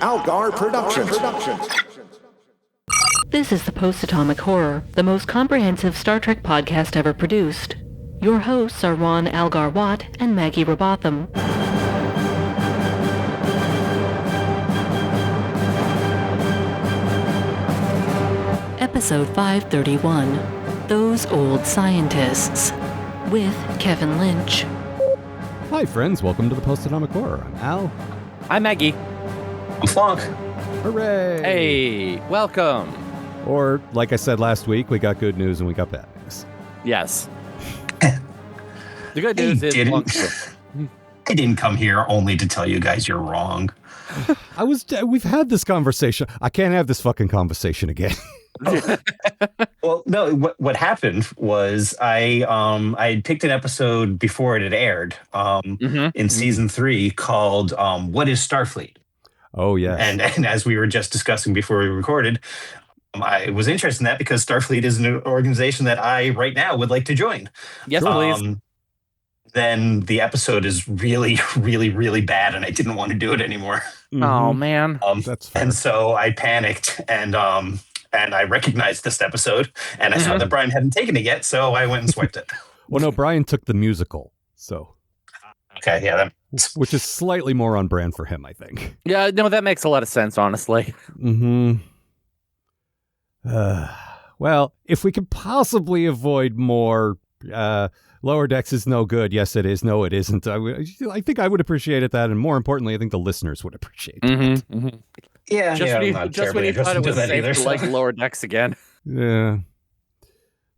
Algar Productions. This is the Post-Atomic Horror, the most comprehensive Star Trek podcast ever produced. Your hosts are Ron Algar Watt and Maggie Robotham. Episode 531, Those Old Scientists, with Kevin Lynch. Hi friends, welcome to the Post-Atomic Horror. I'm Al. I'm Maggie. I'm Flonk. Hooray! Hey, welcome. Or, like I said last week, we got good news and we got bad news. Yes. The good news is I didn't come here only to tell you guys you're wrong. We've had this conversation. I can't have this fucking conversation again. Well, no, what happened was I picked an episode before it had aired in season 3 called What is Starfleet? Oh, yeah. And as we were just discussing before we recorded, I was interested in that because Starfleet is an organization that I right now would like to join. Yes, please. Then the episode is really, really, really bad, and I didn't want to do it anymore. Oh, man. That's fair. And so I panicked, and I recognized this episode, and I saw that Brian hadn't taken it yet, so I went and swiped it. Well, no, Brian took the musical, so. Okay, yeah. Which is slightly more on brand for him, I think. Yeah, no, that makes a lot of sense, honestly. Well, if we could possibly avoid more Lower Decks is no good. Yes, it is. No, it isn't. I think I would appreciate it that, and more importantly, I think the listeners would appreciate that. Yeah, Just when you thought it was safe to like Lower Decks again. Yeah.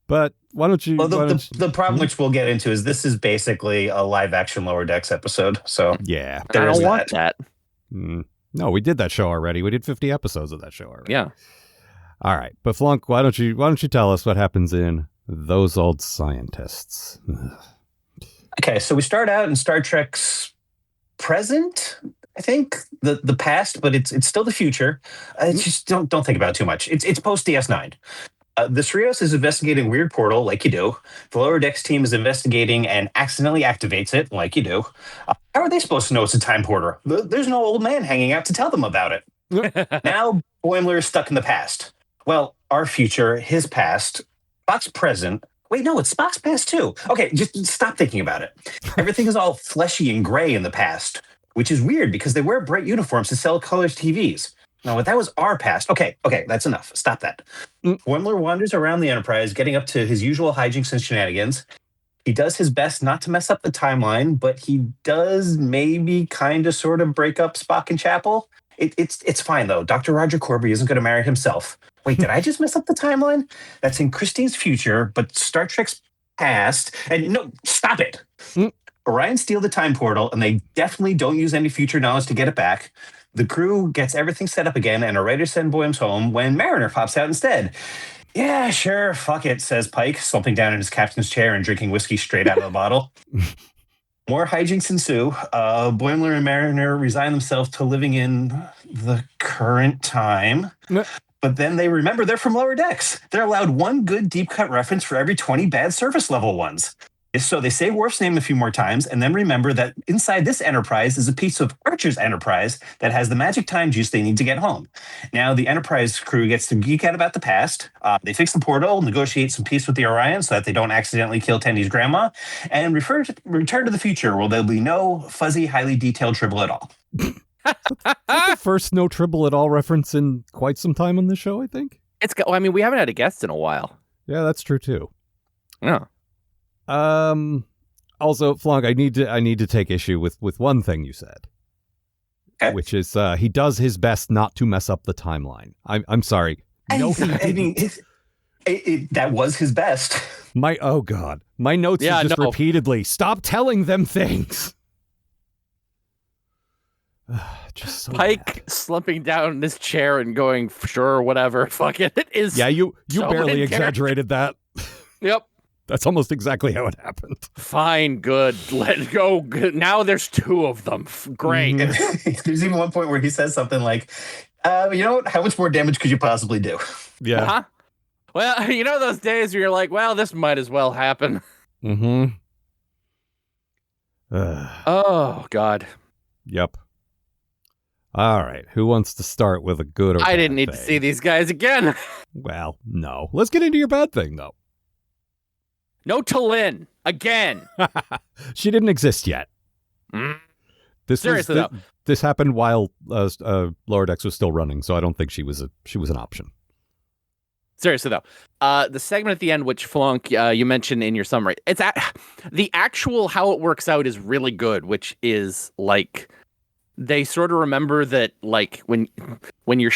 But why don't you... Well, the problem which we'll get into is this is basically a live-action Lower Decks episode, so... Yeah. I don't want that. No, we did that show already. We did 50 episodes of that show already. Yeah. All right. But Flonk, why don't you tell us what happens in Those Old Scientists? Okay, so we start out in Star Trek's present, I think, the past, but it's still the future. Just don't think about it too much. It's post DS9. The Cerritos is investigating a weird portal, like you do. The Lower Decks team is investigating and accidentally activates it, like you do. How are they supposed to know it's a time portal? There's no old man hanging out to tell them about it. Now Boimler is stuck in the past. Well, our future, his past, Spock's present. Wait, no, it's Spock's past too. Okay, just stop thinking about it. Everything is all fleshy and gray in the past, which is weird because they wear bright uniforms to sell colors TVs. No, that was our past. Okay, that's enough. Stop that. Boimler wanders around the Enterprise, getting up to his usual hijinks and shenanigans. He does his best not to mess up the timeline, but he does maybe kind of sort of break up Spock and Chapel. It's fine, though. Dr. Roger Corby isn't going to marry himself. Wait, did I just mess up the timeline? That's in Christine's future, but Star Trek's past. And no, stop it. Orion steal the time portal, and they definitely don't use any future knowledge to get it back. The crew gets everything set up again, and a writer sends Boyms home when Mariner pops out instead. Yeah, sure, fuck it, says Pike, slumping down in his captain's chair and drinking whiskey straight out of the bottle. More hijinks ensue. Boimler and Mariner resign themselves to living in the current time. But then they remember they're from Lower Decks. They're allowed one good deep cut reference for every 20 bad surface level ones. So they say Worf's name a few more times and then remember that inside this Enterprise is a piece of Archer's Enterprise that has the magic time juice they need to get home. Now the Enterprise crew gets to geek out about the past. They fix the portal, negotiate some peace with the Orion so that they don't accidentally kill Tendy's grandma, and return to the future where there'll be no fuzzy, highly detailed Tribble at all. That's the first no Tribble at all reference in quite some time on the show, I think. We haven't had a guest in a while. Yeah, that's true too. Yeah. Also, Flonk, I need to take issue with one thing you said, okay. Which is he does his best not to mess up the timeline. I'm sorry. No, I mean, that was his best. My notes is just repeatedly stop telling them things. Just so Pike bad. slumping down in his chair and going, sure, whatever. Fuck it. It is. Yeah, you so barely exaggerated that. Yep. That's almost exactly how it happened. Fine, good. Let it go. Good. Now there's 2 of them. Great. There's even one point where he says something like, you know what? How much more damage could you possibly do? Yeah. Uh-huh. Well, you know those days where you're like, well, this might as well happen. Mm-hmm. Oh, God. Yep. All right. Who wants to start with a good or I bad didn't need to thing? see these guys again. Well, no. Let's get into your bad thing, though. No Talin again. She didn't exist yet. Mm. This Seriously, was, this happened while Lower Decks was still running, so I don't think she was an option. Seriously though, the segment at the end, which Flunk you mentioned in your summary, the actual how it works out is really good. Which is like they sort of remember that like when you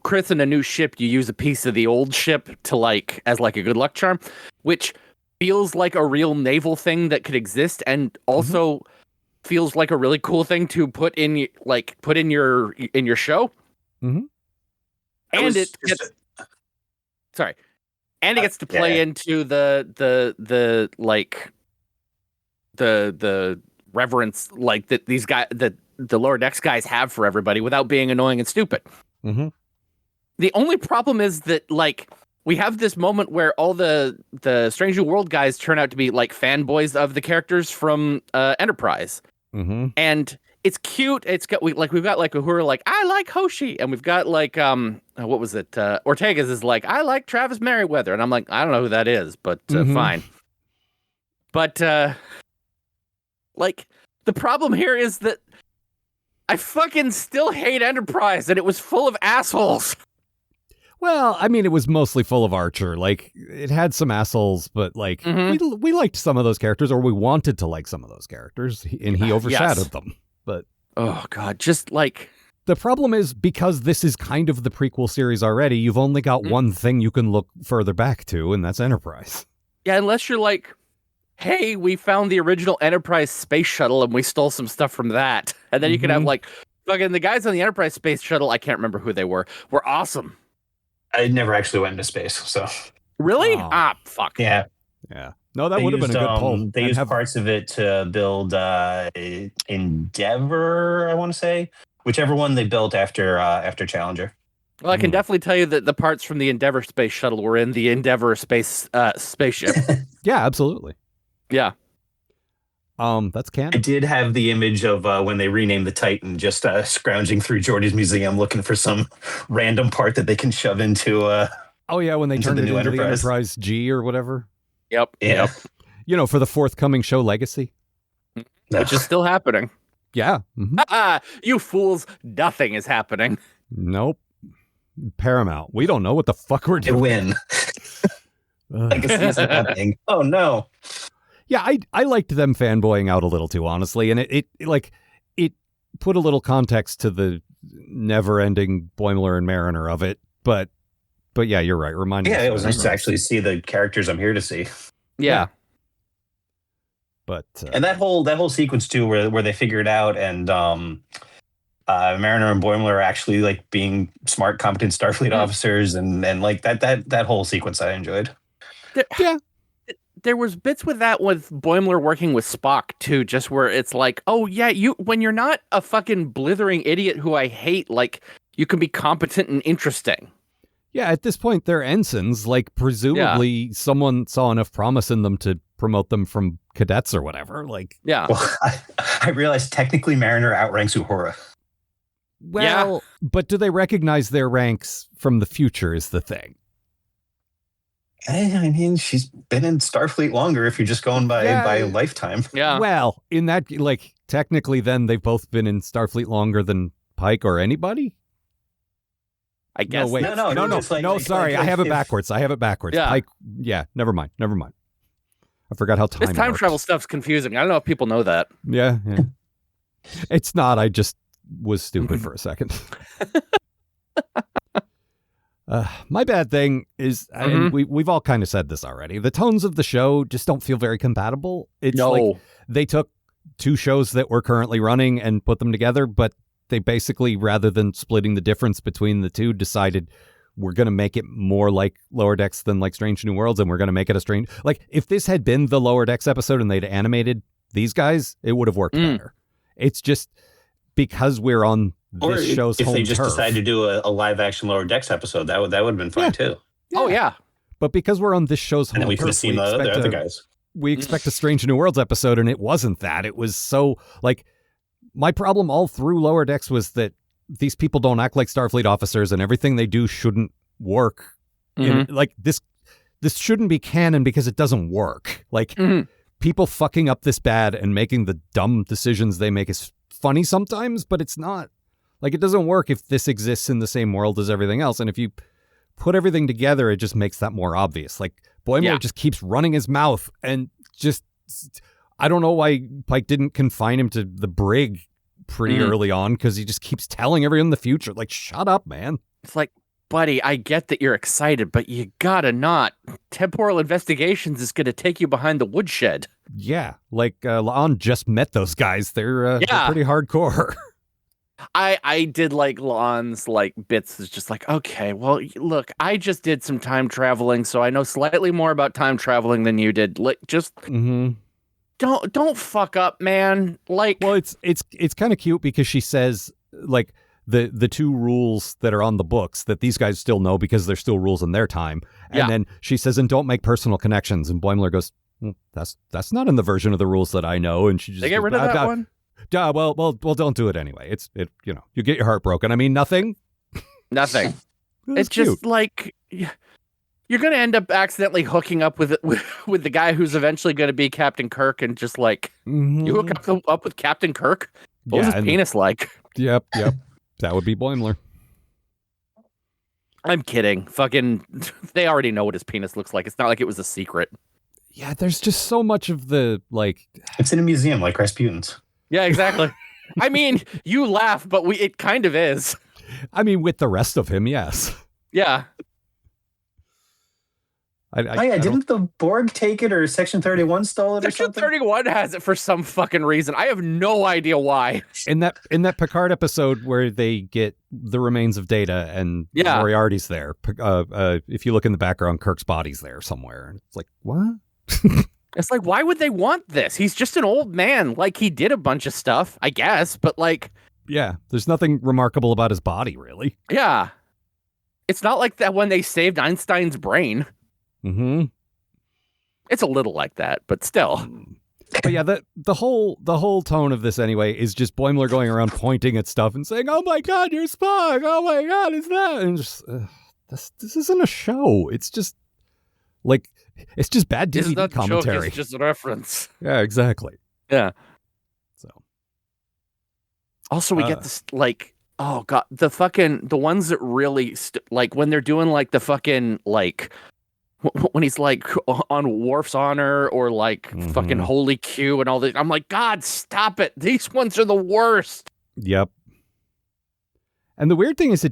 christen a new ship, you use a piece of the old ship to like as like a good luck charm, which feels like a real naval thing that could exist, and also feels like a really cool thing to put in your show. Mhm. And it gets and it gets to play into the reverence like that these guys that the Lower Decks guys have for everybody without being annoying and stupid. Mm-hmm. The only problem is that like we have this moment where all the Strange New World guys turn out to be like fanboys of the characters from Enterprise. Mm-hmm. And it's cute. We've got like Uhura like I like Hoshi, and we've got like what was it? Ortega's is like I like Travis Merriweather, and I'm like I don't know who that is, but fine. But like the problem here is that I fucking still hate Enterprise, and it was full of assholes. Well, I mean, it was mostly full of Archer. Like, it had some assholes, but like we liked some of those characters, or we wanted to like some of those characters, and he overshadowed them. But oh god, just like the problem is because this is kind of the prequel series already. You've only got one thing you can look further back to, and that's Enterprise. Yeah, unless you're like, hey, we found the original Enterprise space shuttle, and we stole some stuff from that, and then you can have like fucking the guys on the Enterprise space shuttle. I can't remember who they were awesome. I never actually went into space, so really? Oh. Fuck. Yeah. No, that would have been a good poll. They used parts of it to build Endeavor, I want to say. Whichever one they built after Challenger. Well, I can definitely tell you that the parts from the Endeavor space shuttle were in the Endeavor spaceship. Yeah, absolutely. Yeah. That's canon. I did have the image of when they renamed the Titan, just scrounging through Geordi's museum looking for some random part that they can shove into. Oh yeah, when they turned it into Enterprise. the Enterprise G or whatever. Yep. Yeah. You know, for the forthcoming show Legacy. Which is still happening. Yeah. You fools! Nothing is happening. Nope. Paramount. We don't know what the fuck we're They doing. win. Legacy's happening. Oh no. Yeah, I liked them fanboying out a little too, honestly, and it put a little context to the never-ending Boimler and Mariner of it, but yeah, you're right. Reminding us Yeah, it was of nice to Enterprise. actually see the characters I'm here to see. Yeah. But And that whole sequence too, where they figure it out, and Mariner and Boimler are actually like being smart, competent Starfleet officers, and like that whole sequence I enjoyed. There was bits with that with Boimler working with Spock too, just where it's like, oh yeah, when you're not a fucking blithering idiot who I hate, like you can be competent and interesting. yeah, at this point they're ensigns. Like presumably someone saw enough promise in them to promote them from cadets or whatever. Like Yeah. Well, I realized technically Mariner outranks Uhura. well, but do they recognize their ranks from the future is the thing. I mean, she's been in Starfleet longer if you're just going by lifetime. Yeah. Well, in that, like, technically then they've both been in Starfleet longer than Pike or anybody? I guess. No, wait. No, No, just like- sorry. like I have it if- backwards. Yeah. Pike, yeah, never mind. I forgot how time This time works. travel stuff's confusing. I don't know if people know that. Yeah. It's not. I just was stupid for a second. My bad thing is, and we've all kind of said this already, the tones of the show just don't feel very compatible. It's like they took two shows that were currently running and put them together, but they basically, rather than splitting the difference between the two, decided we're going to make it more like Lower Decks than like Strange New Worlds, and we're going to make it a strange... Like, if this had been the Lower Decks episode and they'd animated these guys, it would have worked better. It's just because we're on Or this show's if home they just turf. decide to do a live action Lower Decks episode, that would have been fine too. Oh yeah. But because we're on this show's home And then we could have turf, seen the other guys. we expect a Strange New Worlds episode, and it wasn't that. It was so, like, my problem all through Lower Decks was that these people don't act like Starfleet officers, and everything they do shouldn't work. Like this shouldn't be canon because it doesn't work. Like people fucking up this bad and making the dumb decisions they make is funny sometimes, but it's not. Like, it doesn't work if this exists in the same world as everything else. And if you put everything together, it just makes that more obvious. Like, Boimler just keeps running his mouth and just, I don't know why Pike didn't confine him to the brig pretty early on, because he just keeps telling everyone in the future, like, shut up, man. It's like, buddy, I get that you're excited, but you gotta not. Temporal Investigations is gonna take you behind the woodshed. Yeah, like, La'an just met those guys. They're pretty hardcore. I did like La'an's like bits. Is just like, okay, well, look, I just did some time traveling, so I know slightly more about time traveling than you did. Like, just don't fuck up, man. Like, well, it's kind of cute because she says like the two rules that are on the books that these guys still know because they're still rules in their time, and then she says, and don't make personal connections. And Boimler goes, that's not in the version of the rules that I know. And she just they get rid of that one. Well, don't do it anyway. You get your heart broken. I mean, nothing. It's just cute. like you're gonna end up accidentally hooking up with the guy who's eventually gonna be Captain Kirk, and just like you hook up with Captain Kirk. What was his penis like? Yep. That would be Boimler. I'm kidding. Fucking, they already know what his penis looks like. It's not like it was a secret. Yeah, there's just so much of the like. It's in a museum like Rasputin's. Yeah, exactly. I mean, you laugh, but it kind of is. I mean, with the rest of him, yes. Yeah. Didn't the Borg take it, or Section 31 stole it, or Section something? 31 has it for some fucking reason. I have no idea why. In that Picard episode where they get the remains of Data and Moriarty's there, if you look in the background, Kirk's body's there somewhere. And it's like, what? It's like, why would they want this? He's just an old man. Like, he did a bunch of stuff, I guess, but like... Yeah, there's nothing remarkable about his body, really. Yeah. It's not like that when they saved Einstein's brain. Mm-hmm. It's a little like that, but still. But yeah, the whole tone of this anyway is just Boimler going around pointing at stuff and saying, "Oh my God, you're Spock! Oh my God, it's that!" And just this isn't a show. It's just like it's just bad DVD commentary. It's just a reference. Yeah, exactly. Yeah. So. Also, we get this like, oh God, the ones that really like when they're doing like the fucking like. When he's like on Worf's honor or like fucking Holy Q and all that, I'm like, God, stop it. These ones are the worst. Yep. And the weird thing is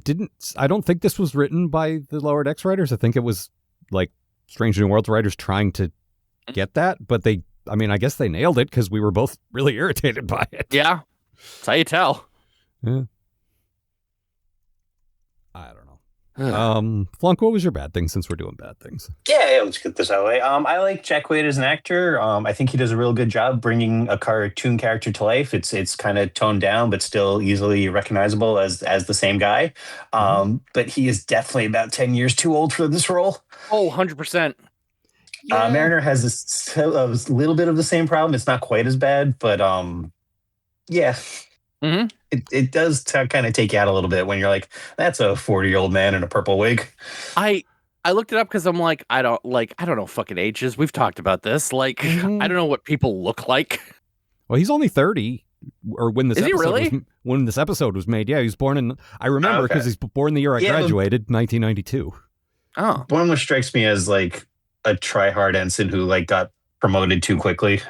I don't think this was written by the Lower Decks writers. I think it was like Strange New Worlds writers trying to get that, but I guess they nailed it because we were both really irritated by it. Yeah. That's how you tell. Yeah. I don't know. Flunk, what was your bad thing since we're doing bad things? Yeah, let's get this out of the way. I like Jack Quaid as an actor. I think he does a real good job bringing a cartoon character to life. It's kind of toned down, but still easily recognizable as the same guy. But he is definitely about 10 years too old for this role. Oh, 100%. Yeah. Mariner has a little bit of the same problem. It's not quite as bad, but yeah. Mm-hmm. It does kind of take you out a little bit when you're like, that's a 40-year-old man in a purple wig. I looked it up because I'm like, I don't know fucking ages. We've talked about this. Like, I don't know what people look like. Well, he's only 30. Or when this Is he really? When this episode was made, yeah, he was born in. I remember because he's born the year I graduated, 1992. Oh, Boimler strikes me as like a try-hard ensign who like got promoted too quickly.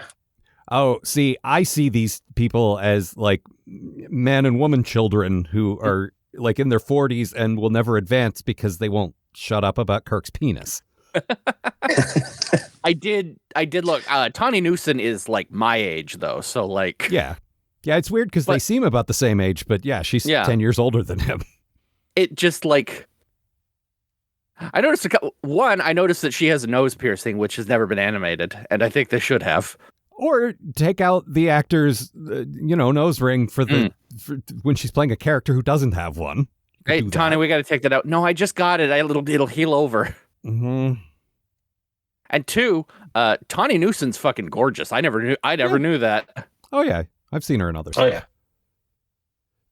Oh, see, I see these people as like man and woman children who are like in their 40s and will never advance because they won't shut up about Kirk's penis. I did look. Tawny Newson is like my age though, so like yeah, it's weird because they seem about the same age, but yeah, she's 10 years older than him. It just like I noticed I noticed that she has a nose piercing, which has never been animated, and I think they should have. Or take out the actor's, nose ring for when she's playing a character who doesn't have one. Hey, Tawny, we got to take that out. No, I just got it. It'll heal over. Mm-hmm. And two, Tawny Newson's fucking gorgeous. I never knew that. Oh yeah, I've seen her in other stuff. Oh yeah.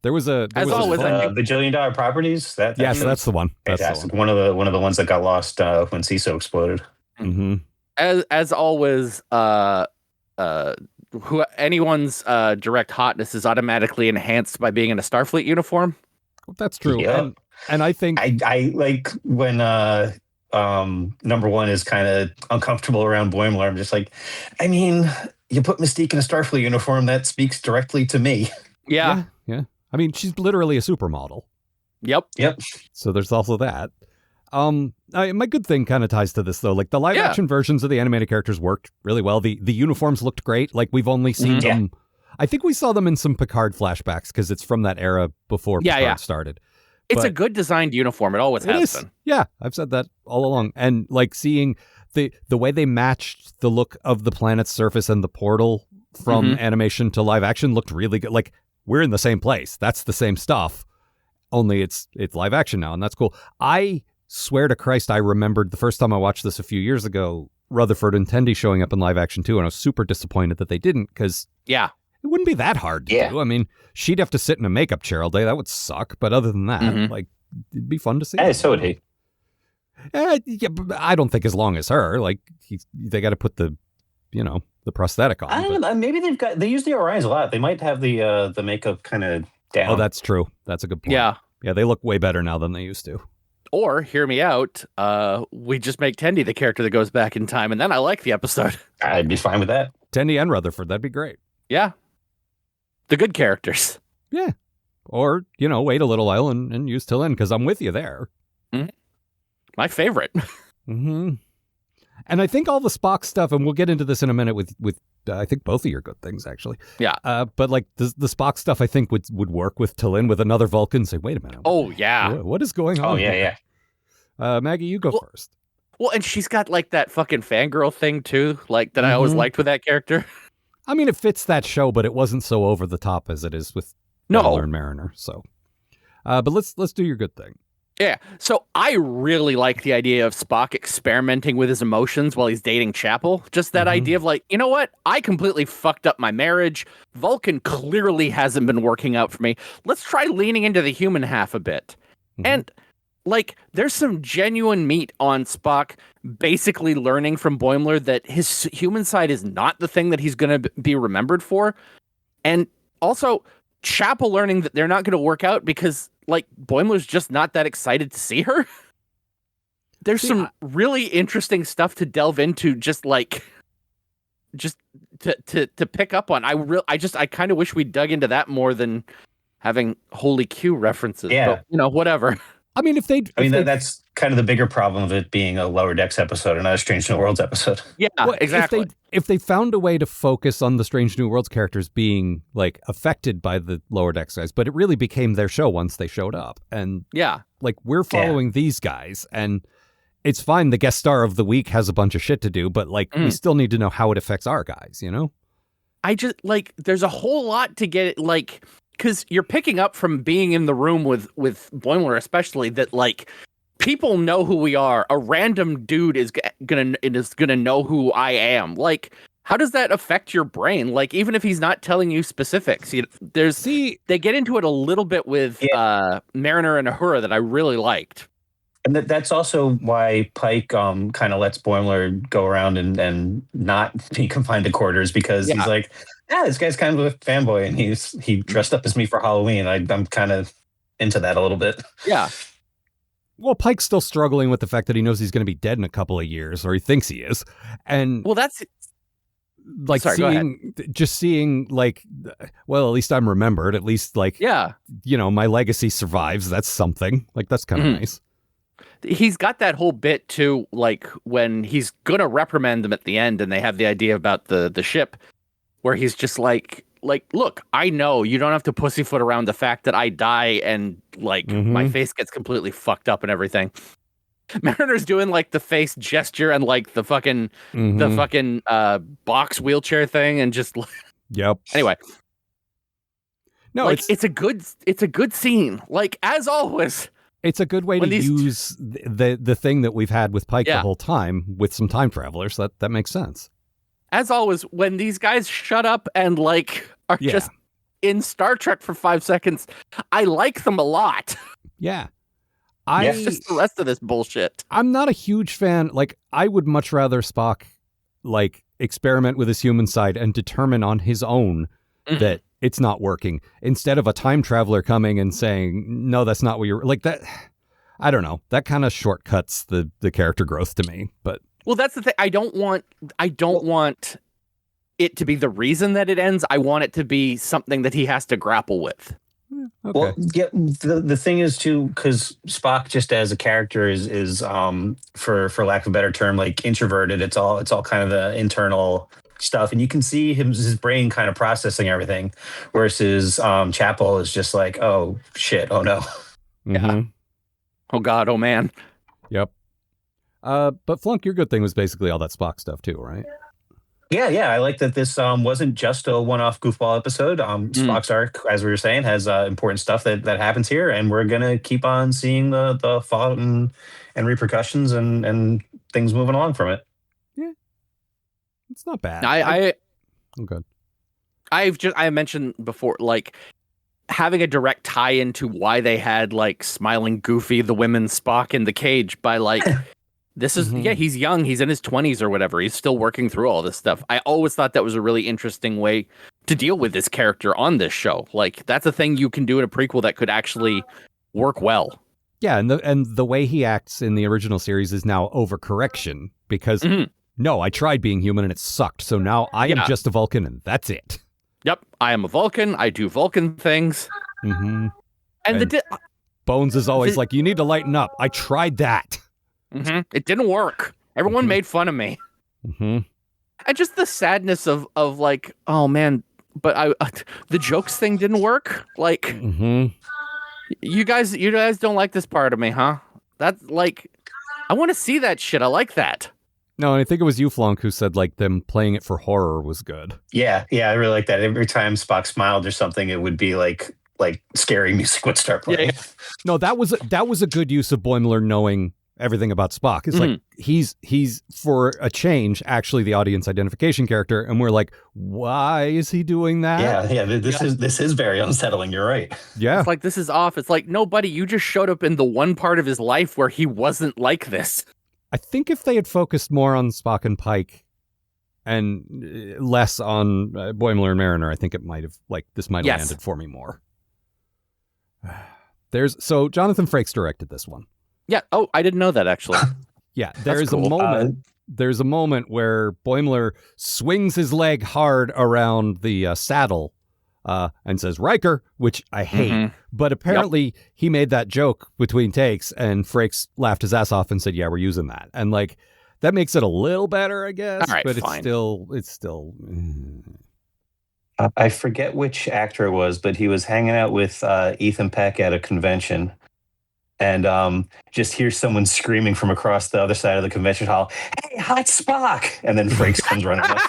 There was a As always, I think- $1 billion properties. Yes, that's the one. That's fantastic. the one. One of the ones that got lost when CISO exploded. Mm-hmm. As always, anyone's direct hotness is automatically enhanced by being in a Starfleet uniform. That's true. Yeah. And I think I like when number one is kind of uncomfortable around Boimler. I'm just like, I mean, you put Mystique in a Starfleet uniform, that speaks directly to me. Yeah. I mean, she's literally a supermodel. Yep. So there's also that. My good thing kind of ties to this though. Like the live action versions of the animated characters worked really well. The uniforms looked great. Like we've only seen them. I think we saw them in some Picard flashbacks because it's from that era before Picard started. It's But a good designed uniform. It always has been. Yeah, I've said that all along. And like seeing the way they matched the look of the planet's surface and the portal from animation to live action looked really good. Like we're in the same place. That's the same stuff. Only it's live action now, and that's cool. I swear to Christ, I remembered the first time I watched this a few years ago, Rutherford and Tendi showing up in live action too, and I was super disappointed that they didn't because it wouldn't be that hard to do. I mean, she'd have to sit in a makeup chair all day. That would suck. But other than that, like it'd be fun to see. Hey, so would he. Yeah, but I don't think as long as her. Like they got to put the prosthetic on. I don't know. Maybe they use the Orions a lot. They might have the makeup kind of down. Oh, that's true. That's a good point. Yeah, they look way better now than they used to. Or hear me out. We just make Tendi the character that goes back in time, and then I like the episode. I'd be fine with that. Tendi and Rutherford, that'd be great. Yeah, the good characters. Yeah, or wait a little while and use T'Lyn because I'm with you there. My favorite. And I think all the Spock stuff, and we'll get into this in a minute with I think both of your good things actually. Yeah. But like the Spock stuff, I think would work with T'Lyn with another Vulcan. Say, wait a minute. Oh yeah. What is going on? Oh yeah. Maggie, you go first. Well, and she's got like that fucking fangirl thing too, like that I always liked with that character. I mean, it fits that show, but it wasn't so over the top as it is with Butler and Mariner. So, but let's do your good thing. Yeah. So I really like the idea of Spock experimenting with his emotions while he's dating Chapel. Just that idea of like, you know what? I completely fucked up my marriage. Vulcan clearly hasn't been working out for me. Let's try leaning into the human half a bit. And like, there's some genuine meat on Spock basically learning from Boimler that his human side is not the thing that he's going to be remembered for. And also Chapel learning that they're not going to work out because like Boimler's just not that excited to see her. There's some really interesting stuff to delve into, just to pick up on. I kind of wish we dug into that more than having Holy Q references. Yeah, but, whatever. I mean, that's kind of the bigger problem of it being a Lower Decks episode and not a Strange New Worlds episode. Yeah, exactly. If they found a way to focus on the Strange New Worlds characters being like affected by the Lower Decks guys, but it really became their show once they showed up. And like we're following these guys, and it's fine. The guest star of the week has a bunch of shit to do, but like we still need to know how it affects our guys, I just like there's a whole lot to get it, like, because you're picking up from being in the room with Boimler, especially that like people know who we are. A random dude is gonna know who I am. Like, how does that affect your brain? Like, even if he's not telling you specifics, they get into it a little bit with Mariner and Uhura that I really liked. And that's also why Pike kind of lets Boimler go around and not be confined to quarters, because he's like, this guy's kind of a fanboy, and he dressed up as me for Halloween. I'm kind of into that a little bit. Yeah. Well, Pike's still struggling with the fact that he knows he's going to be dead in a couple of years, or he thinks he is. And that's like seeing like, well, at least I'm remembered. At least like, my legacy survives. That's something. Like, that's kind of nice. He's got that whole bit too, like when he's gonna reprimand them at the end, and they have the idea about the ship, where he's just like, look, I know you don't have to pussyfoot around the fact that I die and like my face gets completely fucked up and everything. Mariner's doing like the face gesture and like the fucking box wheelchair thing, and just Anyway, no, like it's a good scene. Like, as always. It's a good way to use the thing that we've had with Pike the whole time with some time travelers. That makes sense. As always, when these guys shut up and like are just in Star Trek for 5 seconds, I like them a lot. Yeah. It's just the rest of this bullshit. I'm not a huge fan. Like, I would much rather Spock, like, experiment with his human side and determine on his own that it's not working, instead of a time traveler coming and saying, no, that's not what you're like. That, I don't know. That kind of shortcuts the character growth to me. But well, that's the thing. I don't want it to be the reason that it ends. I want it to be something that he has to grapple with. okay. Well, yeah, the thing is too, because Spock just as a character is for lack of a better term, like introverted. It's all kind of the internal stuff, and you can see his brain kind of processing everything, versus Chapel is just like, oh shit, oh no. Yeah. Oh God, oh man. Yep. But Flunk, your good thing was basically all that Spock stuff too, right? Yeah. I like that this wasn't just a one-off goofball episode. Spock's arc, as we were saying, has important stuff that happens here, and we're gonna keep on seeing the fallout and repercussions and things moving along from it. Yeah, it's not bad. I'm good. I mentioned before, like, having a direct tie into why they had like smiling Goofy, the women Spock in the cage by like. This is, he's young. He's in his 20s or whatever. He's still working through all this stuff. I always thought that was a really interesting way to deal with this character on this show. Like, that's a thing you can do in a prequel that could actually work well. Yeah, and the way he acts in the original series is now overcorrection, because, no, I tried being human and it sucked. So now I am just a Vulcan and that's it. Yep, I am a Vulcan. I do Vulcan things. And the Bones is always like, you need to lighten up. I tried that. It didn't work. Everyone made fun of me. And just the sadness of like, oh man, but the jokes thing didn't work. Like, you guys don't like this part of me, huh? That's like, I want to see that shit. I like that. No, and I think it was you, Flunk, who said like them playing it for horror was good. Yeah, I really like that. Every time Spock smiled or something, it would be like scary music would start playing. Yeah. No, that was a good use of Boimler knowing everything about Spock. It's like he's for a change actually the audience identification character, and we're like, why is he doing that? Yeah. This is very unsettling. You're right. Yeah, it's like, this is off. It's like, no, buddy, you just showed up in the one part of his life where he wasn't like this. I think if they had focused more on Spock and Pike and less on Boimler and Mariner, I think it might have landed for me more. So Jonathan Frakes directed this one. Yeah. Oh, I didn't know that, actually. Yeah, there's cool. a moment. There's a moment where Boimler swings his leg hard around the saddle and says Riker, which I hate. But apparently he made that joke between takes, and Frakes laughed his ass off and said, "Yeah, we're using that." And like that makes it a little better, I guess. All right, but fine. It's still. I forget which actor it was, but he was hanging out with Ethan Peck at a convention. And just hear someone screaming from across the other side of the convention hall, "Hey, hot Spock!" And then Frakes comes running up.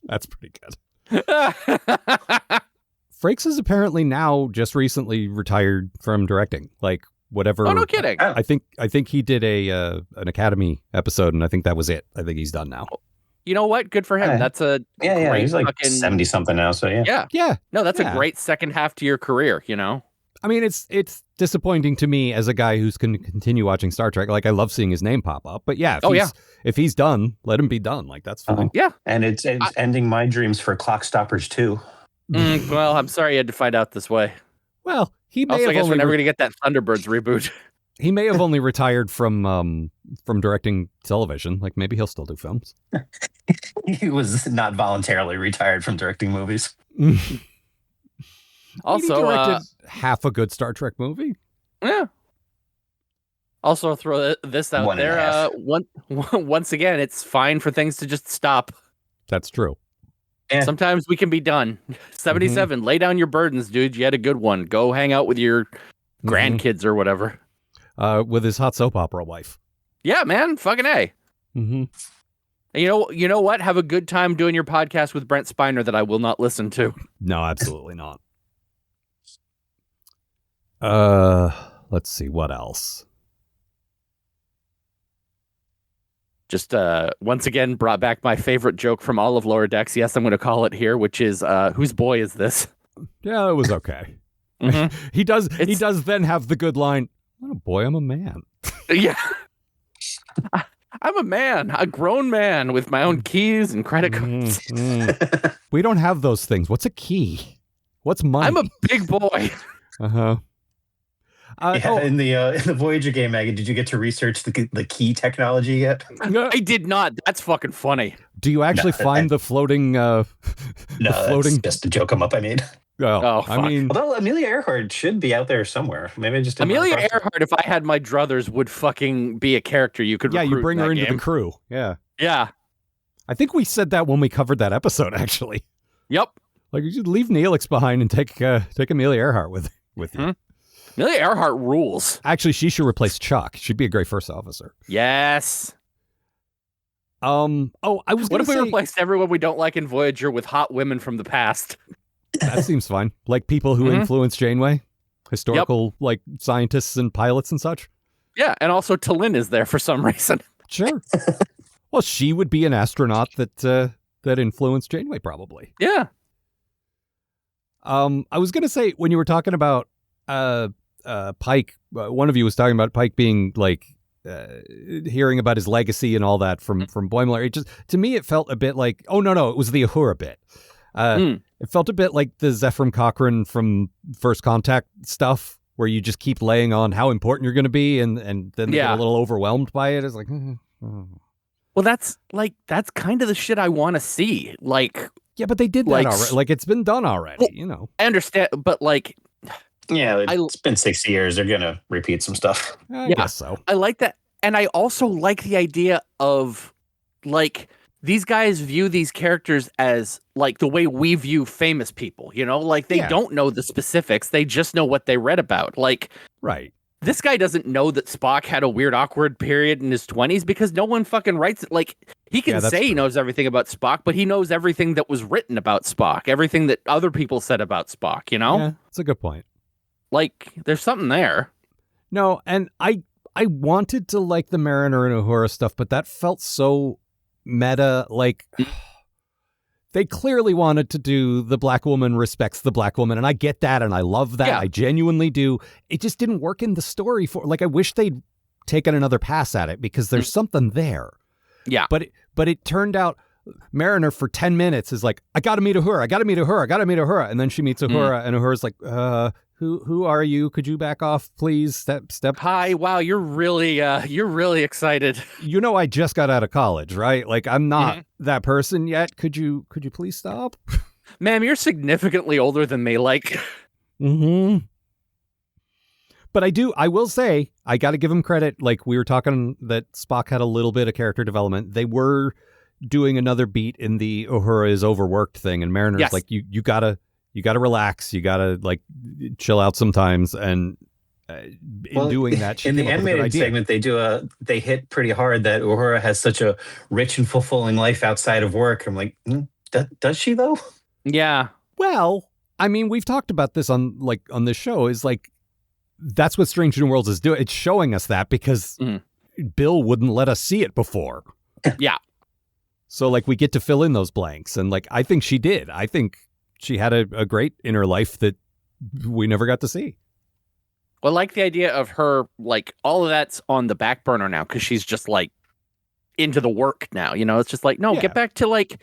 That's pretty good. Frakes is apparently now just recently retired from directing. Like whatever. Oh, no kidding. I think he did an Academy episode, and I think that was it. I think he's done now. You know what? Good for him. That's a great He's like fucking 70 something now. So yeah. No, that's a great second half to your career. You know. I mean, it's disappointing to me as a guy who's going to continue watching Star Trek. Like, I love seeing his name pop up. But yeah, if he's done, let him be done. Like, that's fine. Yeah. And it's ending my dreams for Clock Stoppers too. Well, I'm sorry you had to find out this way. Well, he may also, have I guess only we're never going to get that Thunderbirds reboot. He may have only retired from directing television. Like, maybe he'll still do films. He was not voluntarily retired from directing movies. Also, he directed half a good Star Trek movie. Yeah. Also, throw this out there. Once again, it's fine for things to just stop. That's true. Yeah. Sometimes we can be done. 77. Lay down your burdens, dude. You had a good one. Go hang out with your grandkids or whatever. With his hot soap opera wife. Yeah, man. Fucking A. Mm-hmm. You know what? Have a good time doing your podcast with Brent Spiner that I will not listen to. No, absolutely not. Let's see what else. Just once again brought back my favorite joke from all of Lower Decks. Yes, I'm going to call it here, which is whose boy is this? Yeah, it was okay. Mhm. He does then have the good line, oh boy, I'm a man. Yeah. I'm a man, a grown man with my own keys and credit cards. We don't have those things. What's a key? What's money? I'm a big boy. Uh-huh. In the Voyager game, Maggie, did you get to research the key technology yet? I did not. That's fucking funny. Do you actually find the floating No, that's just a joke I made. Oh, I fuck. mean, Although Amelia Earhart should be out there somewhere. Maybe I just didn't Amelia run across her. Earhart, if I had my druthers, would fucking be a character you could yeah, recruit you bring in her that into game. the crew. Yeah. Yeah. I think we said that when we covered that episode, actually. Yep. Like, you should leave Neelix behind and take Amelia Earhart with you. Hmm. Amelia Earhart rules. Actually, she should replace Chuck. She'd be a great first officer. Yes. Oh, I was What going if to we say, replaced everyone we don't like in Voyager with hot women from the past? that seems fine. Like people who Mhm. influence Janeway, historical, like scientists and pilots and such. Yeah, and also T'Lyn is there for some reason. Sure. Well, she would be an astronaut that influenced Janeway, probably. Yeah. I was going to say, when you were talking about Pike, one of you was talking about Pike being like hearing about his legacy and all that from Boimler. It just, to me, it felt a bit like, oh no, it was the Uhura bit. It felt a bit like the Zephyr Cochrane from First Contact stuff, where you just keep laying on how important you're going to be, and then they get a little overwhelmed by it. It's like, Well, that's kind of the shit I want to see. Like, yeah, but they did that Like, already. Like, it's been done already, Well, you know. I understand, but like, Yeah, it's been 60 years. They're going to repeat some stuff. I guess so. I like that. And I also like the idea of, like, these guys view these characters as, like, the way we view famous people, you know? Like, they don't know the specifics. They just know what they read about. Like, Right. this guy doesn't know that Spock had a weird, awkward period in his 20s because no one fucking writes it. Like, he can that's say he true. knows everything about Spock, but he knows everything that was written about Spock, everything that other people said about Spock, you know? Yeah, that's a good point. Like, there's something there. No, and I wanted to like the Mariner and Uhura stuff, but that felt so meta. Like, they clearly wanted to do the black woman respects the black woman, and I get that, and I love that. Yeah. I genuinely do. It just didn't work in the story for. Like, I wish they'd taken another pass at it, because there's something there. Yeah. But it turned out Mariner for 10 minutes is like, I gotta meet Uhura, I gotta meet Uhura, and then she meets Uhura, and Uhura's like, who are you? Could you back off, please? Step. Hi, wow, you're really excited. You know, I just got out of college, right? Like, I'm not that person yet. Could you please stop? Ma'am, you're significantly older than me. Like, Mm-hmm. But I will say, I got to give him credit. Like, we were talking that Spock had a little bit of character development. They were doing another beat in the Uhura is overworked thing, and Mariner's Yes. like, you gotta relax. You gotta, like, chill out sometimes. And in doing that, she in came the up with a good animated idea. segment, they hit pretty hard that Uhura has such a rich and fulfilling life outside of work. I'm like, does she though? yeah, Well, I mean, we've talked about this on this show, is like, that's what Strange New Worlds is doing. It's showing us that because Bill wouldn't let us see it before. Yeah. So, like, we get to fill in those blanks. And, like, I think she did. I think she had a great inner life that we never got to see. Well, I like the idea of her, like, all of that's on the back burner now because she's just, like, into the work now. You know, it's just like, no, Yeah. get back to, like,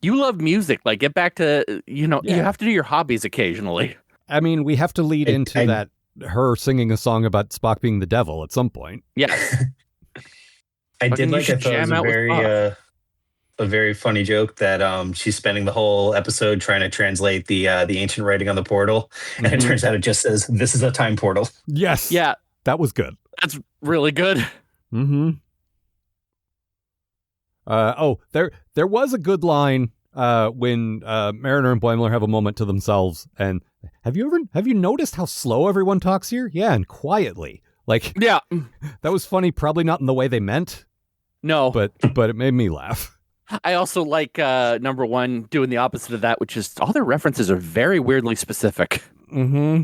you love music. Like, get back to, you know, you Yeah. have to do your hobbies occasionally. I mean, we have to lead into I- that, her singing a song about Spock being the devil at some point. Yes. I Fucking did you like. I should thought it was jam out with a very funny joke that she's spending the whole episode trying to translate the ancient writing on the portal, and it turns out it just says this is a time portal. Yes. Yeah, That was good. that's really good. Mm-hmm. There was a good line when Mariner and Boimler have a moment to themselves. And have you noticed how slow everyone talks here? Yeah, and quietly. Like, Yeah. that was funny. Probably not in the way they meant, No. but it made me laugh. I also like number one doing the opposite of that, which is all their references are very weirdly specific. Mm-hmm.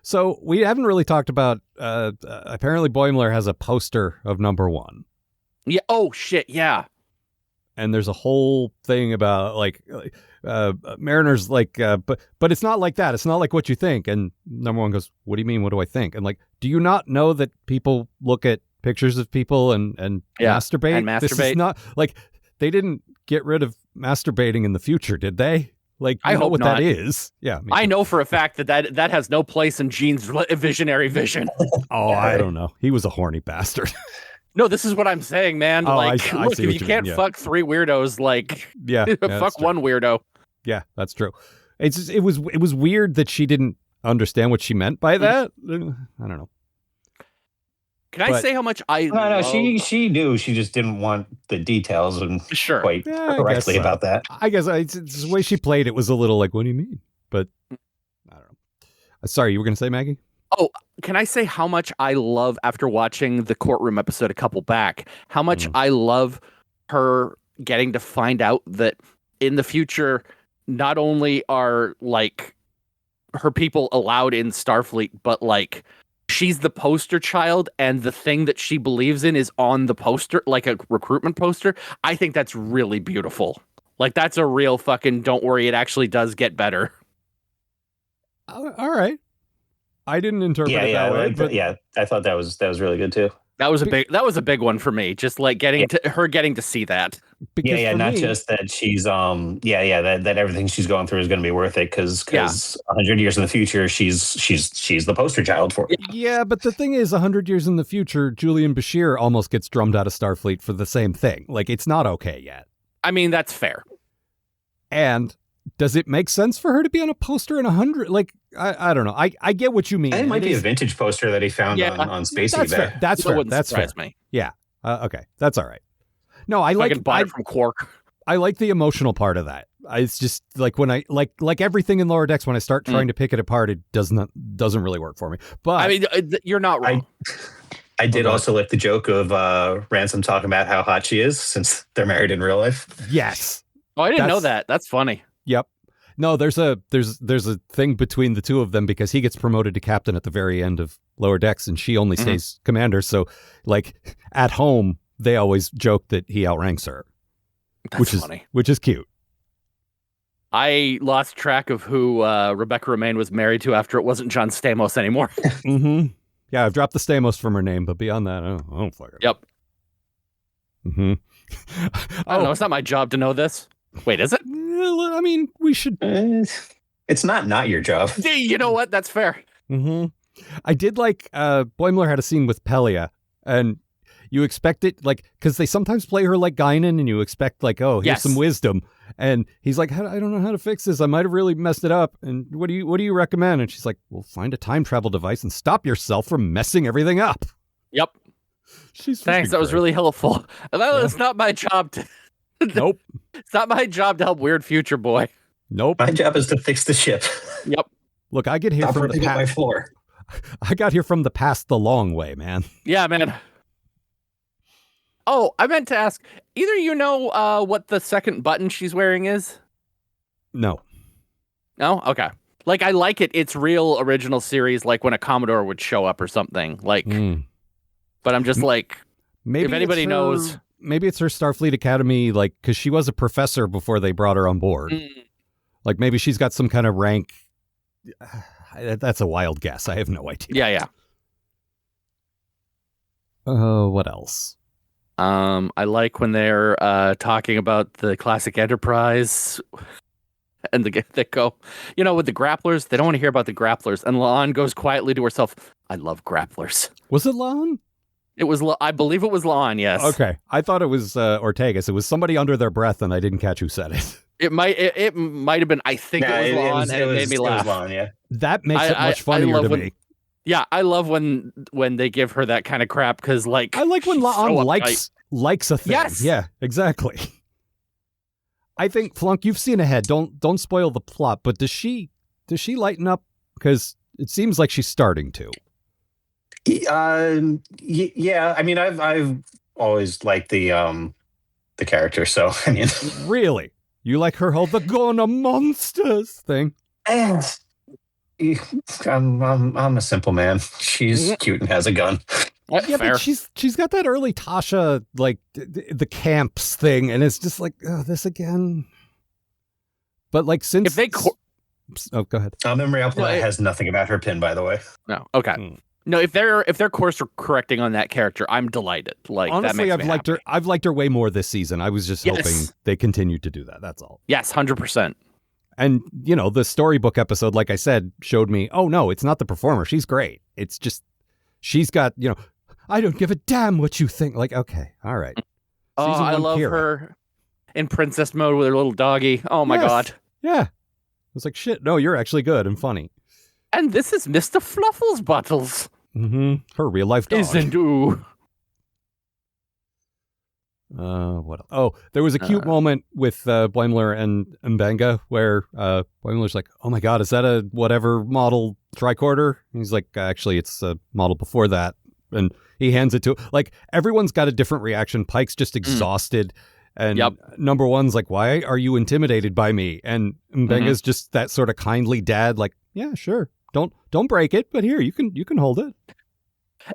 So we haven't really talked about. Apparently, Boimler has a poster of number one. Yeah. Oh shit. Yeah. And there's a whole thing about like Mariner's like, but it's not like that. It's not like what you think. And number one goes, what do you mean? What do I think? And like, do you not know that people look at pictures of people and masturbate? And masturbate. This is not like they didn't get rid of masturbating in the future, did they? Like, I know hope what not. that is. Yeah. I know for a fact that has no place in Gene's visionary vision. Oh, I don't know. He was a horny bastard. No, this is what I'm saying, man. Oh, like, I look, see if what you you can't mean, yeah. fuck 3 weirdos, like, Yeah. that's fuck true. one weirdo. Yeah, that's true. It's just, it was weird that she didn't understand what she meant by that. I don't know. Can I But- say how much I No, love... she knew. She just didn't want the details and Sure. quite Yeah, I correctly guess so. about that. I guess it's the way she played it was a little like, what do you mean? But I don't know. Sorry, you were going to say, Maggie? Can I say how much I love, after watching the courtroom episode a couple back, how much I love her getting to find out that in the future, not only are like her people allowed in Starfleet, but like she's the poster child and the thing that she believes in is on the poster, like a recruitment poster. I think that's really beautiful. Like that's a real fucking, don't worry, it actually does get better. All right. I didn't interpret Yeah, it that way. like, But yeah. I thought that was really good too. That was a big one for me. Just like getting to see that. because Yeah, for not me- just that she's that everything she's going through is going to be worth it because 100 years in the future she's the poster child for it. Yeah, but the thing is, 100 years in the future, Julian Bashir almost gets drummed out of Starfleet for the same thing. Like, it's not okay yet. I mean, that's fair. And does it make sense for her to be on a poster in 100? Like, I don't know. I get what you mean. And it might It be a is- vintage poster that he found Yeah. on Space That's eBay. fair. That's That fair. wouldn't That's fair. surprise me. Okay, that's all right. No, I I like can buy it from Quark. I like the emotional part of that. It's just like when I like everything in Lower Decks, when I start trying to pick it apart, it doesn't really work for me. But I mean, you're not wrong. I did Okay. also like the joke of Ransom talking about how hot she is since they're married in real life. yes, Oh, I didn't know that's- that. That's funny. yep. No, there's a thing between the two of them because he gets promoted to captain at the very end of Lower Decks, and she only stays commander. So, like at home, they always joke that he outranks her, That's funny. which is cute. I lost track of who Rebecca Romaine was married to after it wasn't John Stamos anymore. Mm-hmm. Yeah, I've dropped the Stamos from her name, but beyond that, I don't fucking. Yep. Mm-hmm. I don't know. It's not my job to know this. Wait, is it? Well, I mean, we should. It's not your job. You know what? That's fair. Mm-hmm. I did like Boimler had a scene with Pelia, and you expect it like because they sometimes play her like Guinan, and you expect like, oh, here's Yes. some wisdom, and he's like, I don't know how to fix this. I might have really messed it up. And what do you recommend? And she's like, well, find a time travel device and stop yourself from messing everything up. Yep. She's Thanks. freaking That was great. really helpful. Well, it's not my job to. Nope. It's not my job to help Weird Future Boy. Nope. My job is to fix the ship. Yep. Look, I get here Stop from the ripping up my past. floor. I got here from the past the long way, man. Yeah, man. Oh, I meant to ask. Either you know what the second button she's wearing is? No. No? Okay. Like, I like it. It's real original series, like when a Commodore would show up or something. Like, but I'm just like, Maybe If anybody it's knows- maybe it's her Starfleet Academy, like because she was a professor before they brought her on board. Like maybe she's got some kind of rank. That's a wild guess. I have no idea. yeah. What else? I like when they're talking about the classic Enterprise, and they go, with the grapplers. They don't want to hear about the grapplers. And La'an goes quietly to herself, "I love grapplers." Was it Lon? It was, I believe it was La'an. Yes. Okay, I thought it was Ortegas. It was somebody under their breath, and I didn't catch who said it. It might have been. I think Nah, it was La'an, and it made me laugh. It was Lon, yeah. That makes it I much funnier love to when- me. Yeah, I love when they give her that kind of crap because, like, I like when she's La'an so likes a thing. Yes. Yeah, exactly. I think Flunk, you've seen ahead. Don't spoil the plot. But does she lighten up? Because it seems like she's starting to. Yeah. I mean, I've always liked the character. So I mean, Really, you like her whole "the gonna monsters" thing? and I'm a simple man. She's cute and has a gun. Yeah, Fair. but she's got that early Tasha, like, the camps thing, and it's just like, oh, this again. But, like, since... If they... Oh, go ahead. Memory Outlet has nothing about her pin, by the way. No. Okay. No, if they're course correcting on that character, I'm delighted. Like, honestly, that makes me liked her. I've liked her way more this season. I was just hoping they continued to do that. That's all. Yes, 100%. And the storybook episode, like I said, showed me. Oh no, it's not the performer. She's great. It's just she's got. I don't give a damn what you think. Like, okay, all right. Oh, I love her in princess mode with her little doggy. Oh my god. Yeah. I was like, shit. No, you're actually good and funny. And this is Mr. Fluffles Bottles. Mm-hmm. Her real life dog. Isn't ooh. What else? Oh, there was a cute moment with Boimler and Mbenga where Boimler's like, oh my god, is that a whatever model tricorder? And he's like, actually, it's a model before that. And he hands it to, like, everyone's got a different reaction. Pike's just exhausted. And number one's like, why are you intimidated by me? And Mbenga's just that sort of kindly dad, like, yeah, sure. Don't break it, but here, you can hold it.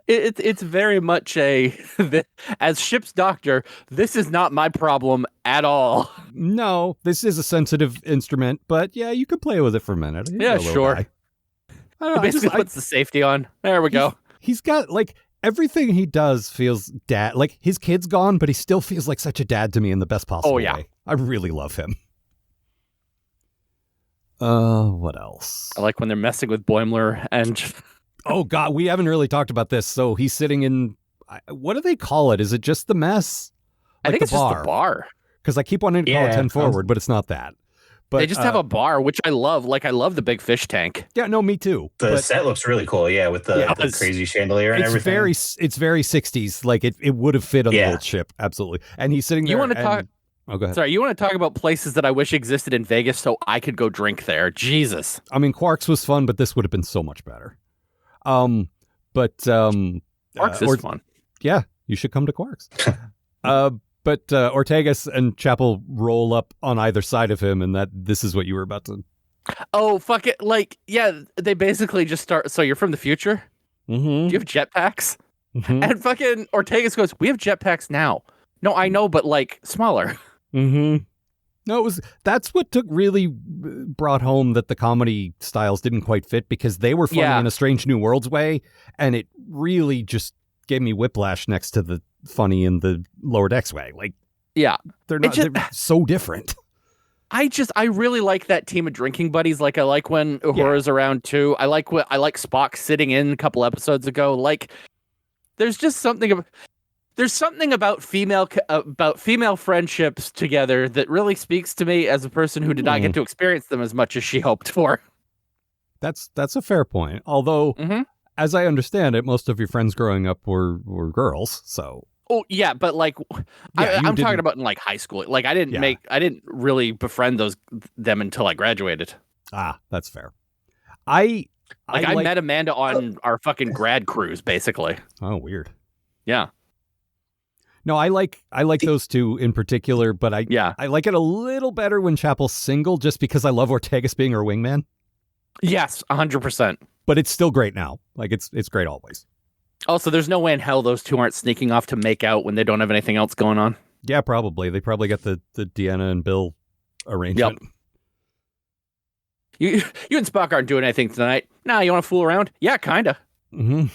It's very much as ship's doctor, this is not my problem at all. No, this is a sensitive instrument, but yeah, you could play with it for a minute. Yeah, sure. I don't know, Basically puts the safety on. There we go. He's got, like, everything he does feels dad. Like, his kid's gone, but he still feels like such a dad to me in the best possible way. I really love him. What else? I like when they're messing with Boimler and... Oh, God, we haven't really talked about this. So he's sitting in... What do they call it? Is it just the mess? Like I think it's just the bar. Because I keep wanting to call it 10 Forward, but it's not that. But they just have a bar, which I love. Like, I love the big fish tank. Yeah, no, me too. The set looks really cool, with the crazy chandelier and everything. It's very 60s. Like, it would have fit on the old ship, absolutely. And he's sitting there. You want to talk... Oh, go ahead. Sorry, you want to talk about places that I wish existed in Vegas so I could go drink there? Jesus. I mean, Quarks was fun, but this would have been so much better. Quarks is fun. Yeah, you should come to Quarks. But Ortegas and Chapel roll up on either side of him, and this is what you were about to... Oh, fuck it. Like, yeah, they basically just start... So you're from the future? Mm-hmm. Do you have jetpacks? Mm-hmm. And fucking Ortegas goes, we have jetpacks now. No, I know, but, like, smaller. Mm-hmm. No, that's what really brought home that the comedy styles didn't quite fit, because they were funny in a Strange New Worlds way, and it really just gave me whiplash next to the funny in the Lower Decks way. Like, they're they're so different. I really like that team of drinking buddies. Like, I like when Uhura's around too. I like Spock sitting in a couple episodes ago. Like, there's just something about female friendships together that really speaks to me as a person who did not get to experience them as much as she hoped for. That's a fair point. Although, as I understand it, most of your friends growing up were girls. So. Oh yeah, but like, I'm talking about in like high school. Like, I didn't really befriend them until I graduated. Ah, that's fair. I met Amanda on our fucking grad cruise, basically. Oh, weird. Yeah. No, I like those two in particular, but I like it a little better when Chapel's single, just because I love Ortegas being her wingman. Yes, 100%. But it's still great now. Like, it's great always. Also, there's no way in hell those two aren't sneaking off to make out when they don't have anything else going on. Yeah, probably. They probably got the Deanna and Bill arrangement. Yep. You and Spock aren't doing anything tonight. Nah, you want to fool around? Yeah, kinda. Mm-hmm.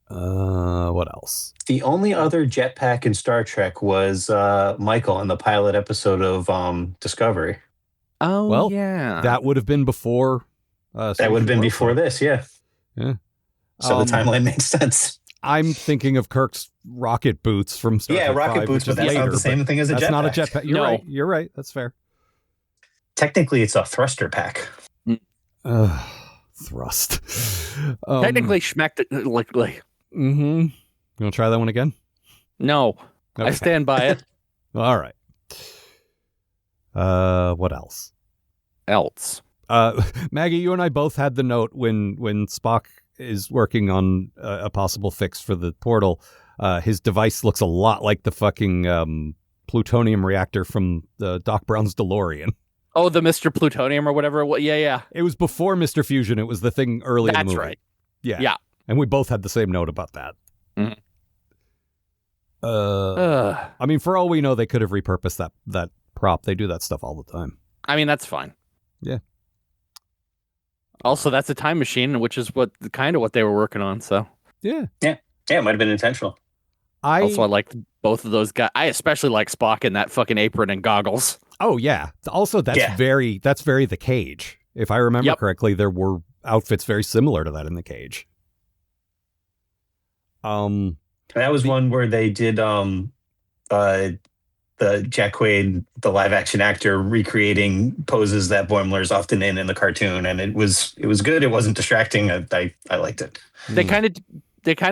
What else? The only other jetpack in Star Trek was Michael in the pilot episode of Discovery. Oh, well, yeah. That would have been before. That would have been before this, yeah. So the timeline makes sense. I'm thinking of Kirk's rocket boots from Star Trek rocket 5, boots, but that's not the same thing as a jetpack. That's not a jetpack. You're right. That's fair. Technically, it's a thruster pack. Thrust. Technically, schmecked like. Mm-hmm. You want to try that one again? No. Okay. I stand by it. All right. What else? Maggie, you and I both had the note when Spock is working on a possible fix for the portal. His device looks a lot like the fucking plutonium reactor from Doc Brown's DeLorean. Oh, the Mr. Plutonium or whatever. Yeah. It was before Mr. Fusion. It was the thing early in the movie. That's right. Yeah. And we both had the same note about that. Mhm. I mean, for all we know, they could have repurposed that prop. They do that stuff all the time. I mean, that's fine. Yeah. Also, that's a time machine, which is what they were working on. So Yeah. Yeah, it might have been intentional. I like both of those guys. I especially like Spock in that fucking apron and goggles. Oh yeah. Also, that's very The Cage. If I remember correctly, there were outfits very similar to that in The Cage. That was one where they did the Jack Quaid, the live action actor, recreating poses that Boimler's often in the cartoon, and it was good. It wasn't distracting. I liked it. They kind of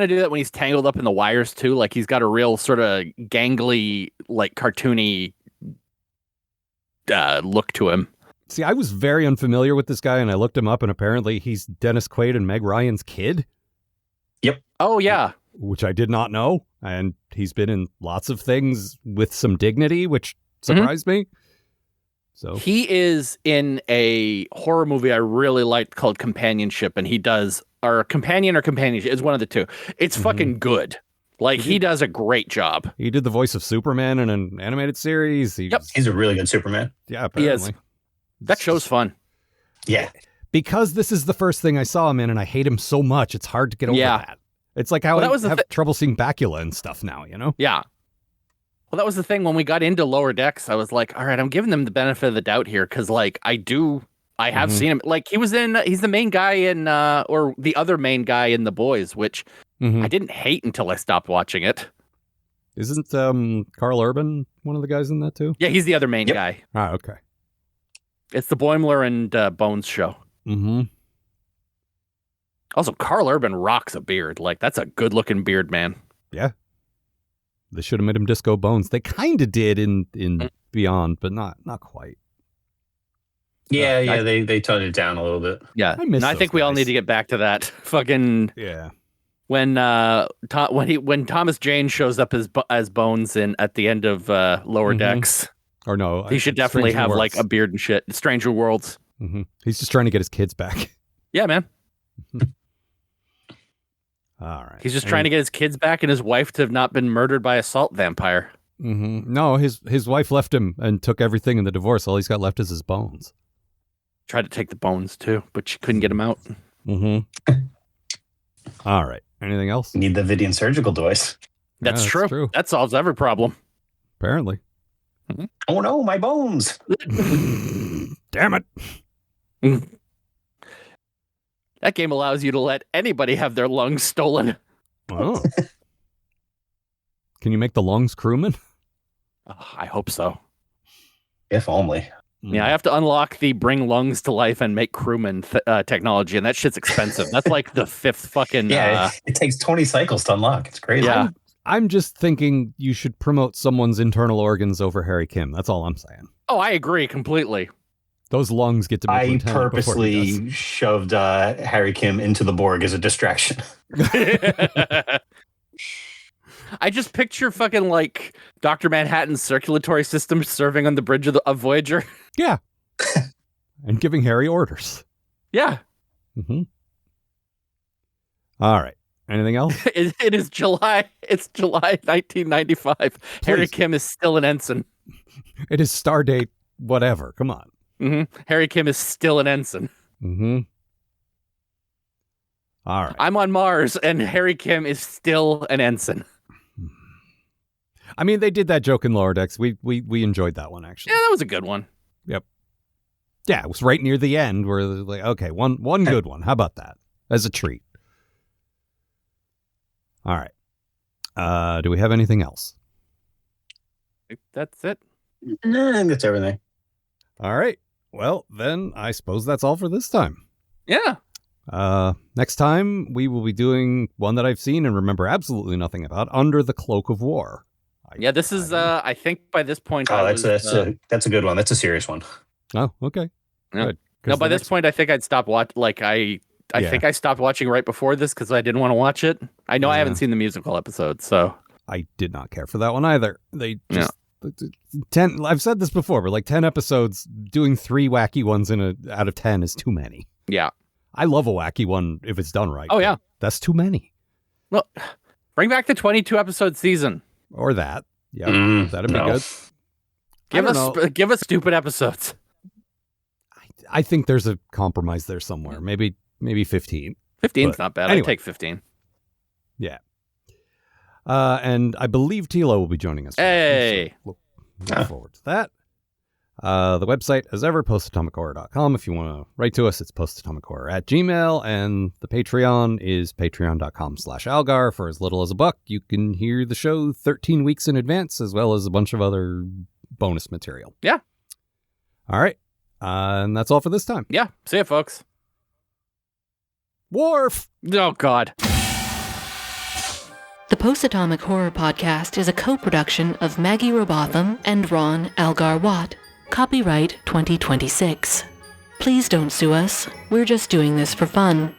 do that when he's tangled up in the wires too. Like he's got a real sort of gangly, like cartoony look to him. See, I was very unfamiliar with this guy, and I looked him up, and apparently he's Dennis Quaid and Meg Ryan's kid. Yep. Oh yeah. Which I did not know, and he's been in lots of things with some dignity, which surprised me. So he is in a horror movie I really liked called Companionship, and he does Companionship. It's one of the two. It's fucking good. Like he does a great job. He did the voice of Superman in an animated series. He's a really good Superman. Yeah, apparently. He is. That show's fun. Yeah. Because this is the first thing I saw him in, and I hate him so much, it's hard to get over that. It's like how I have trouble seeing Bakula and stuff now, you know? Yeah. Well, that was the thing when we got into Lower Decks. I was like, all right, I'm giving them the benefit of the doubt here because, like, I have seen him. Like, he's the main guy in, or the other main guy in The Boys, which I didn't hate until I stopped watching it. Isn't Carl Urban one of the guys in that too? Yeah, he's the other main guy. Ah, okay. It's the Boimler and Bones show. Mm-hmm. Also, Carl Urban rocks a beard. Like, that's a good-looking beard, man. Yeah. They should have made him Disco Bones. They kind of did in Beyond, but not quite. Yeah, they toned it down a little bit. Yeah, I think we all need to get back to that. Fucking when Thomas Jane shows up as Bones at the end of Lower Decks, or no, he should definitely have like a beard and shit. Stranger Worlds. Mm-hmm. He's just trying to get his kids back. Yeah, man. All right. He's just trying to get his kids back and his wife to have not been murdered by a salt vampire. Mm-hmm. No, his wife left him and took everything in the divorce. All he's got left is his bones. Tried to take the bones too, but she couldn't get him out. Mm-hmm. All right. Anything else? Need the Vidian surgical device. That's true. That solves every problem. Apparently. Mm-hmm. Oh no, my bones! Damn it! That game allows you to let anybody have their lungs stolen. Oh. Can you make the lungs crewman? Oh, I hope so. If only. Yeah, I have to unlock the bring lungs to life and make crewman technology, and that shit's expensive. That's like the fifth fucking... it takes 20 cycles to unlock. It's crazy. Yeah. I'm just thinking you should promote someone's internal organs over Harry Kim. That's all I'm saying. Oh, I agree completely. Those lungs get to be I purposely shoved Harry Kim into the Borg as a distraction. I just picture fucking like Dr. Manhattan's circulatory system serving on the bridge of Voyager. Yeah. And giving Harry orders. Yeah. Mm-hmm. All right. Anything else? It is July. It's July 1995. Please. Harry Kim is still an ensign. It is Stardate whatever. Come on. Mm-hmm. Harry Kim is still an ensign. Mm-hmm. All right. I'm on Mars, and Harry Kim is still an ensign. I mean, they did that joke in Lower Decks. We enjoyed that one, actually. Yeah, that was a good one. Yep. Yeah, it was right near the end where they're like, okay, one good one. How about that? As a treat. All right. Do we have anything else? That's it. Nah, that's everything. All right. Well, then I suppose that's all for this time. Yeah. Next time we will be doing one that I've seen and remember absolutely nothing about, Under the Cloak of War. This is I think by this point that's a good one. That's a serious one. Oh, okay. Yeah. Good. No, by this point I think I'd stop watch I think I stopped watching right before this because I didn't want to watch it. I know I haven't seen the musical episode, so I did not care for that one either. They just 10. I've said this before, but like 10 episodes, doing 3 wacky ones out of 10 is too many. Yeah. I love a wacky one if it's done right. Oh, yeah. That's too many. Well, bring back the 22 episode season. Or that. Yeah, that'd be no. good. Give us stupid episodes. I think there's a compromise there somewhere. Maybe 15. 15's not bad. Anyway. I'd take 15. Yeah. And I believe Tilo will be joining us. Hey. So look forward to that. The website, as ever, postatomichorror.com. If you want to write to us, it's postatomichorror@gmail.com. And the Patreon is patreon.com/Algar. For as little as $1, you can hear the show 13 weeks in advance, as well as a bunch of other bonus material. Yeah. All right. And that's all for this time. Yeah. See ya, folks. Worf! Oh, God. The Post-Atomic Horror Podcast is a co-production of Maggie Robotham and Ron Algar Watt. Copyright 2026. Please don't sue us. We're just doing this for fun.